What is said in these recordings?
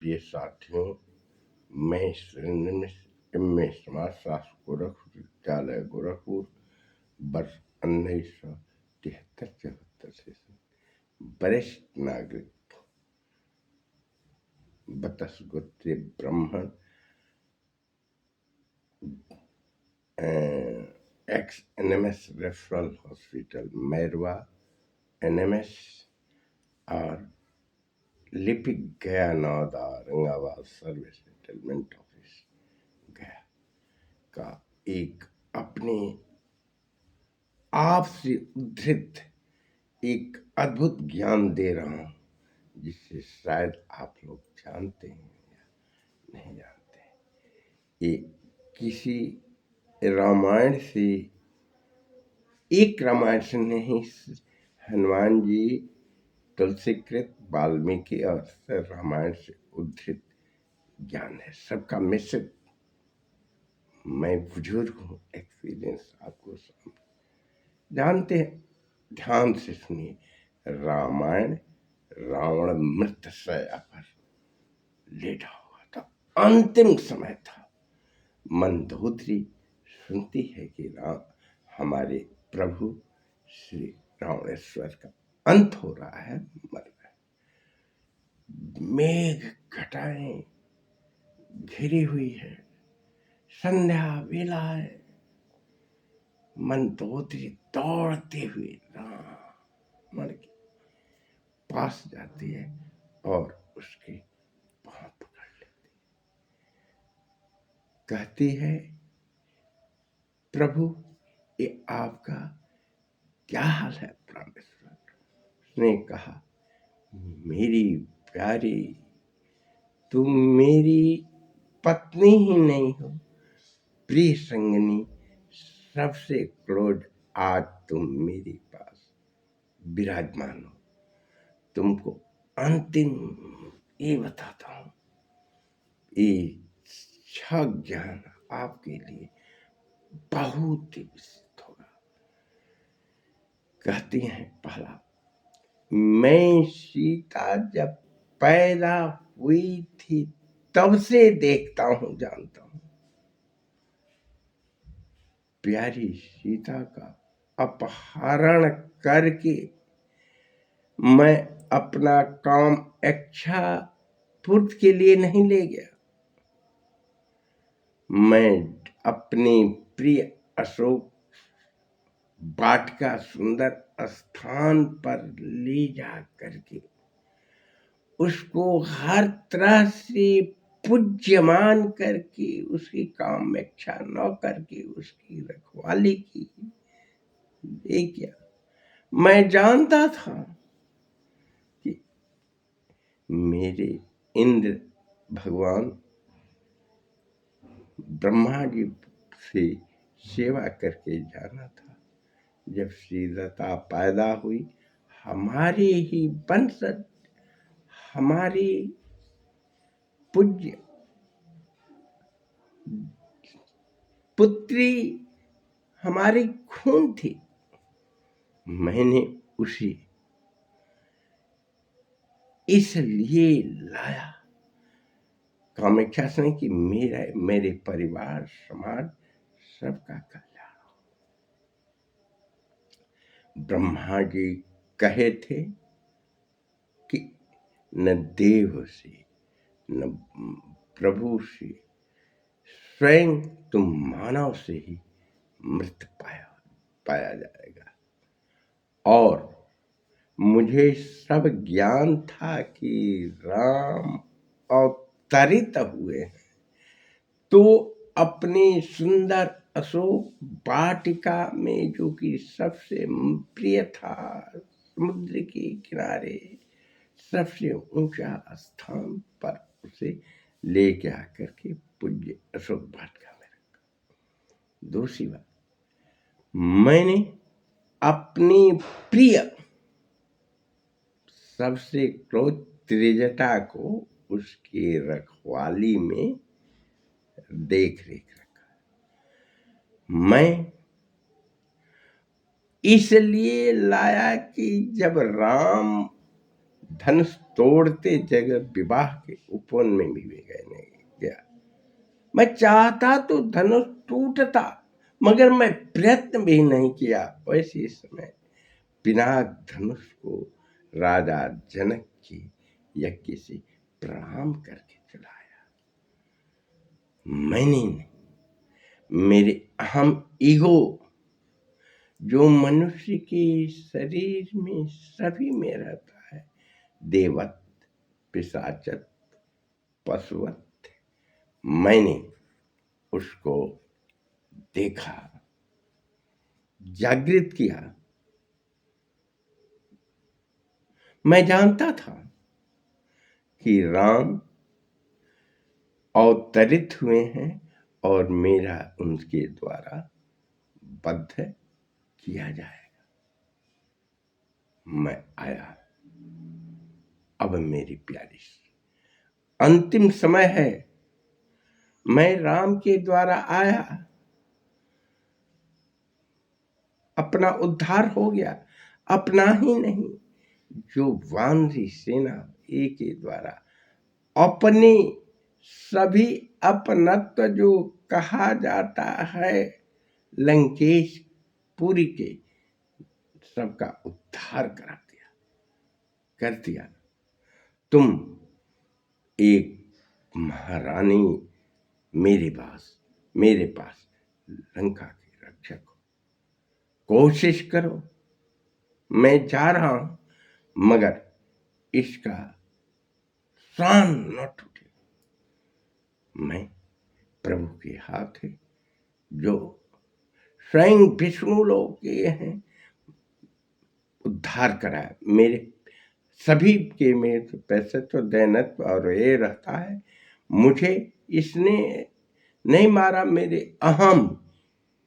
प्रिय साथियों, मैं सुरेंद्र मिश्र, एम.ए. समाजशास्त्र, गोरखपुर विद्यालय गोरखपुर, वर्ष 1973-74 से वरिष्ठ नागरिक, बतसगोत्रीय ब्राह्मण, x NMS referral hospital Mairwa NMS और लिपिक गया Nauda Aurangabad service settlement office गया का एक अपने आप से उद्धृत एक अद्भुत ज्ञान दे रहा हूं, जिससे शायद आप लोग जानते हैं या नहीं जानते। ये किसी रामायण से, एक रामायण से नहीं, हनुमान जी, तुलसीकृत, वाल्मीकि और रामायण से उद्धृत ज्ञान है, सबका मिश्रित। मैं बुजुर्ग हूँ, एक्सपीरियंस आपको जानते हैं। ध्यान से सुनिए। रामायण, रावण मृतशैया पर लेटा हुआ था, अंतिम समय था। मंदोदरी सुनती है कि हमारे प्रभु श्री रावणेश्वर का अंत हो रहा है, मर रहा है। मेघ घटाएं घिरी हुई है, संध्या वेला है। मंदोदरी दौड़ते हुए रावण के पास जाती है और उसके पांव पकड़ लेती है। कहती है, प्रभु ये आपका क्या हाल है प्राणेश्वर? उसने कहा, मेरी प्यारी, तुम मेरी पत्नी ही नहीं हो, प्रिय संगनी, सबसे क्लोज। आज तुम मेरे पास विराजमान हो। तुमको अंतिम ये बताता हूं, ये छह ज्ञान आपके लिए बहुत ही विशिष्ट होगा। कहती हैं, पहला, मैं सीता जब पैदा हुई थी तब से देखता हूं, जानता हूं। प्यारी सीता का अपहरण करके मैं अपना काम इच्छा पूर्ति के लिए नहीं ले गया। मैं अपने प्रिय अशोक वाटिका सुंदर स्थान पर ले जा करके उसको हर तरह से पूज्यमान करके उसकी काम इच्छा न करके उसकी रखवाली की। ये क्या, मैं जानता था कि मेरे इंद्र भगवान ब्रह्मा जी से सेवा करके जाना था। जब सीता पैदा हुई, हमारे ही वंशज, हमारी पूज्य पुत्री, हमारी खून थी। मैंने उसे इसलिए लाया, कामाख्या से, कि मेरे परिवार, समाज, सबका कल्याण हो। ब्रह्मा जी कहे थे कि न देव से न प्रभु से, स्वयं तुम मानव से ही मृत पाया जाएगा। और मुझे सब ज्ञान था कि राम अवतरित हुए हैं, तो अपनी सुंदर अशोक वाटिका में, जो कि सबसे प्रिय था, समुद्र के किनारे सबसे ऊंचा स्थान पर उसे लेके आकर के पूज्य अशोक वाटिका में रखा। दूसरी बात, मैंने अपनी प्रिय सबसे क्लोज त्रिजटा को उसके रखवाली में देख रेख रखा। मैं इसलिए लाया कि जब राम धनुष तोड़ते जगह विवाह के उपवन में भी वे गए नहीं गया। मैं चाहता तो धनुष टूटता, मगर मैं प्रयत्न भी नहीं किया। वैसे समय पिनाक धनुष को राजा जनक की यज्ञ से प्रणाम करके चलाया। मैंने नहीं, मेरे अहम ईगो जो मनुष्य के शरीर में सभी में रहता है, देवत, पिशाचत, पशुवत, मैंने उसको देखा, जागृत किया। मैं जानता था कि राम अवतरित हुए हैं और मेरा उनके द्वारा वध किया जाएगा। मैं आया। अब मेरी प्यारी अंतिम समय है। मैं राम के द्वारा आया, अपना उद्धार हो गया। अपना ही नहीं, जो वानरी सेना एक के द्वारा अपने सभी अपनत्व जो कहा जाता है लंकेश पुरी के, सबका उद्धार करा दिया, कर दिया। तुम एक महारानी मेरे पास लंका के रक्षक हो। कोशिश करो। मैं जा रहा हूं, मगर इसका शान न टूटे। मैं प्रभु के हाथ है, जो स्वयं विष्णु लोग के हैं, उद्धार कराए। मेरे सभी के में पैसत्व, दैनत्व और ये रहता है। मुझे इसने नहीं मारा, मेरे अहम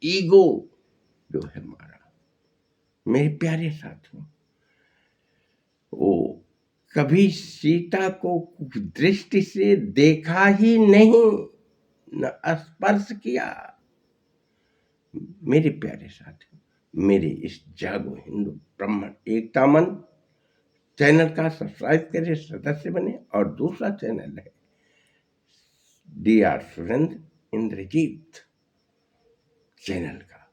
ईगो जो है मारा। मेरे प्यारे साथियों, वो कभी सीता को दृष्टि से देखा ही नहीं, न स्पर्श किया। मेरे प्यारे साथियों, मेरे इस जागो हिंदू ब्राह्मण एकता मंच चैनल का सब्सक्राइब करें, सदस्य बने। और दूसरा चैनल है DR सुरेंद्र इंद्रजीत चैनल का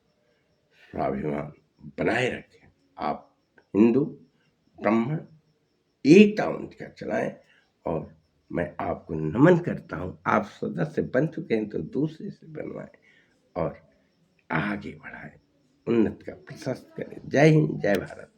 स्वाभिमान बनाए रखें। आप हिंदू ब्राह्मण एकता मंच का चलाएं। और मैं आपको नमन करता हूं। आप सदस्य बन चुके हैं तो दूसरे से बनवाएं और आगे बढ़ाएं, उन्नत का प्रशस्त करें। जय हिंद, जय भारत।